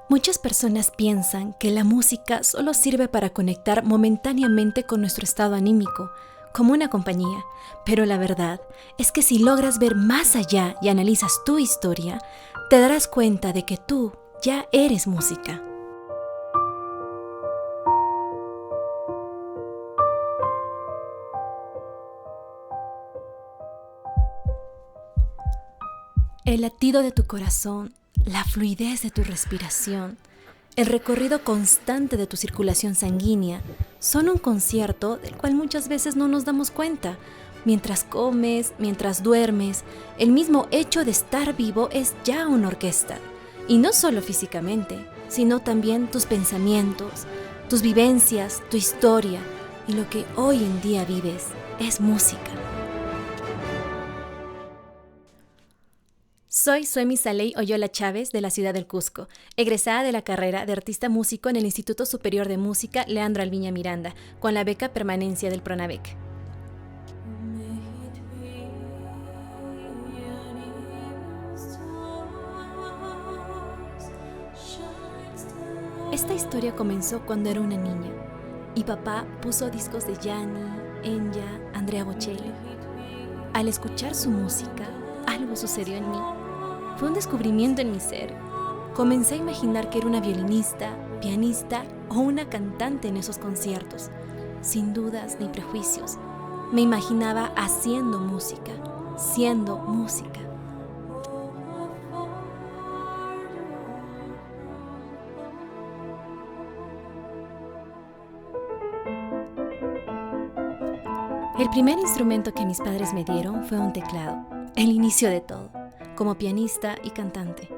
Muchas personas piensan que la música solo sirve para conectar momentáneamente con nuestro estado anímico, como una compañía, pero la verdad es que si logras ver más allá y analizas tu historia, te darás cuenta de que tú ya eres música. El latido de tu corazón, la fluidez de tu respiración, el recorrido constante de tu circulación sanguínea son un concierto del cual muchas veces no nos damos cuenta. Mientras comes, mientras duermes, el mismo hecho de estar vivo es ya una orquesta. Y no solo físicamente, sino también tus pensamientos, tus vivencias, tu historia y lo que hoy en día vives es música. Soy Suemi Saley Oyola Chávez de la ciudad del Cusco, egresada de la carrera de artista músico en el Instituto Superior de Música Leandro Alviña Miranda, con la beca permanencia del Pronavec. Esta historia comenzó cuando era una niña y papá puso discos de Yanni, Enya, Andrea Bocelli. Al escuchar su música, algo sucedió en mí. Fue un descubrimiento en mi ser. Comencé a imaginar que era una violinista, pianista o una cantante en esos conciertos, sin dudas ni prejuicios. Me imaginaba haciendo música, siendo música. El primer instrumento que mis padres me dieron fue un teclado, el inicio de todo, como pianista y cantante.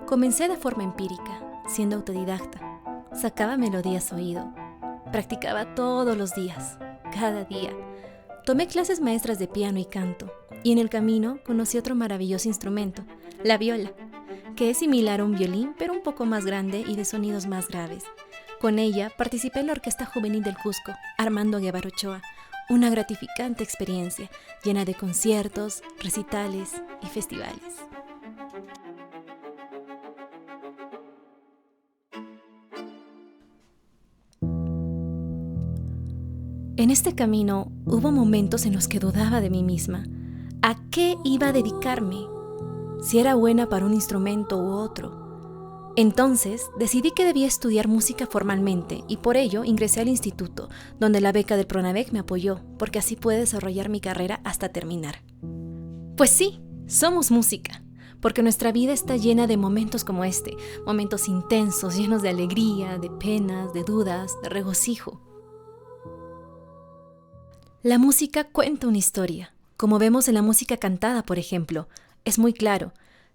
Comencé de forma empírica, siendo autodidacta. Sacaba melodías a oído. Practicaba todos los días, cada día. Tomé clases maestras de piano y canto, y en el camino conocí otro maravilloso instrumento, la viola, que es similar a un violín, pero un poco más grande y de sonidos más graves. Con ella participé en la Orquesta Juvenil del Cusco, Armando Guevara Ochoa, una gratificante experiencia llena de conciertos, recitales y festivales. En este camino hubo momentos en los que dudaba de mí misma. ¿A qué iba a dedicarme? Si era buena para un instrumento u otro. Entonces decidí que debía estudiar música formalmente y por ello ingresé al instituto, donde la beca del Pronavec me apoyó, porque así pude desarrollar mi carrera hasta terminar. Pues sí, somos música, porque nuestra vida está llena de momentos como este, momentos intensos, llenos de alegría, de penas, de dudas, de regocijo. La música cuenta una historia, como vemos en la música cantada, por ejemplo. Es muy claro.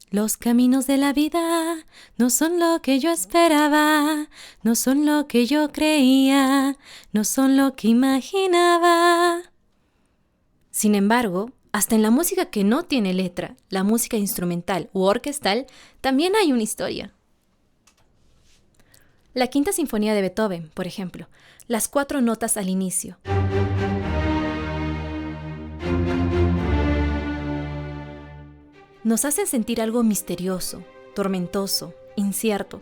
Los caminos de la vida no son lo que yo esperaba, no son lo que yo creía, no son lo que imaginaba. Sin embargo, hasta en la música que no tiene letra, la música instrumental u orquestal, también hay una historia. La Quinta Sinfonía de Beethoven, por ejemplo, las 4 notas al inicio. Nos hacen sentir algo misterioso, tormentoso, incierto.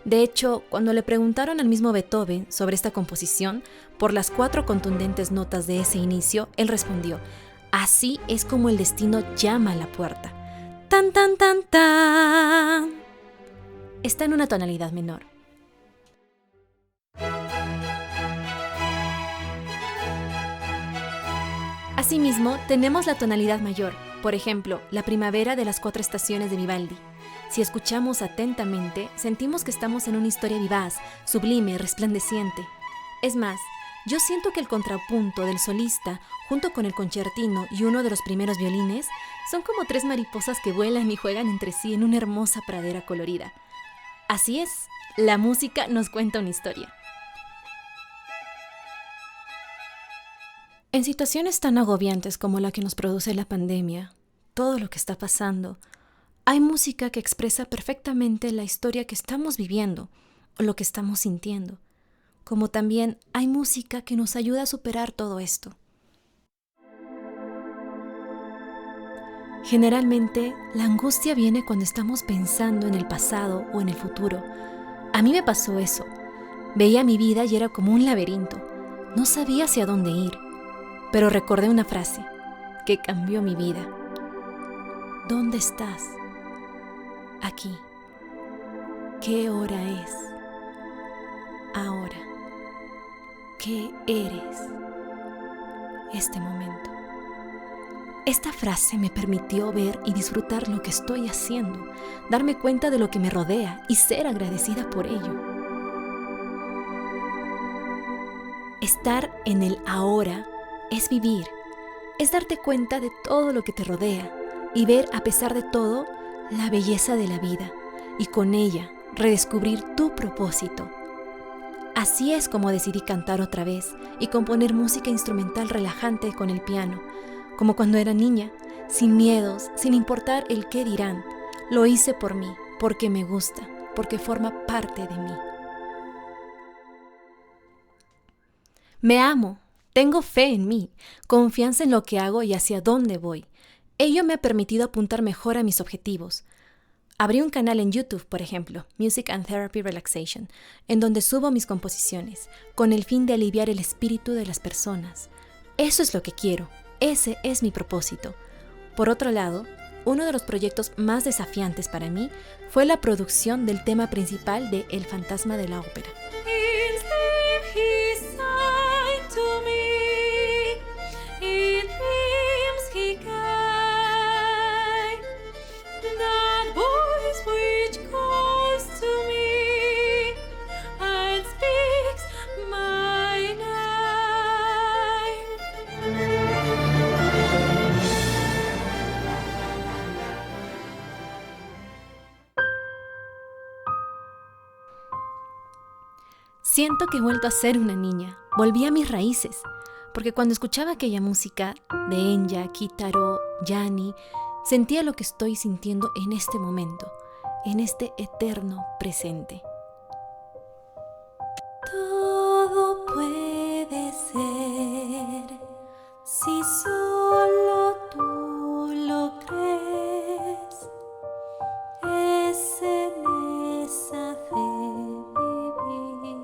De hecho, cuando le preguntaron al mismo Beethoven sobre esta composición, por las 4 contundentes notas de ese inicio, él respondió: así es como el destino llama a la puerta. Tan, tan, tan, tan. Está en una tonalidad menor. Asimismo, tenemos la tonalidad mayor. Por ejemplo, la primavera de las 4 estaciones de Vivaldi. Si escuchamos atentamente, sentimos que estamos en una historia vivaz, sublime, resplandeciente. Es más, yo siento que el contrapunto del solista, junto con el concertino y uno de los primeros violines, son como 3 mariposas que vuelan y juegan entre sí en una hermosa pradera colorida. Así es, la música nos cuenta una historia. En situaciones tan agobiantes como la que nos produce la pandemia, todo lo que está pasando, hay música que expresa perfectamente la historia que estamos viviendo o lo que estamos sintiendo. como también hay música que nos ayuda a superar todo esto. Generalmente, la angustia viene cuando estamos pensando en el pasado o en el futuro. A mí me pasó eso. Veía mi vida y era como un laberinto. No sabía hacia dónde ir, pero recordé una frase que cambió mi vida. ¿Dónde estás? Aquí. ¿Qué hora es? Ahora. ¿Qué eres? Este momento. Esta frase me permitió ver y disfrutar lo que estoy haciendo, darme cuenta de lo que me rodea y ser agradecida por ello. Estar en el ahora es vivir, es darte cuenta de todo lo que te rodea y ver a pesar de todo la belleza de la vida y con ella redescubrir tu propósito. Así es como decidí cantar otra vez y componer música instrumental relajante con el piano, como cuando era niña, sin miedos, sin importar el qué dirán. Lo hice por mí, porque me gusta, porque forma parte de mí. Me amo, tengo fe en mí, confianza en lo que hago y hacia dónde voy. Ello me ha permitido apuntar mejor a mis objetivos. Abrí un canal en YouTube, por ejemplo, Music and Therapy Relaxation, en donde subo mis composiciones, con el fin de aliviar el espíritu de las personas. Eso es lo que quiero, ese es mi propósito. Por otro lado, uno de los proyectos más desafiantes para mí fue la producción del tema principal de El fantasma de la ópera. Siento que he vuelto a ser una niña, volví a mis raíces, porque cuando escuchaba aquella música de Enya, Kitaro, Yani, sentía lo que estoy sintiendo en este momento, en este eterno presente. Todo puede ser si solo tú lo crees. Es en esa fe vivir.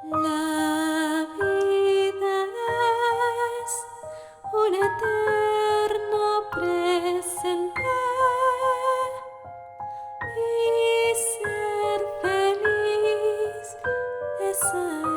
La vida es un eterno presente. Y ser feliz es ahí.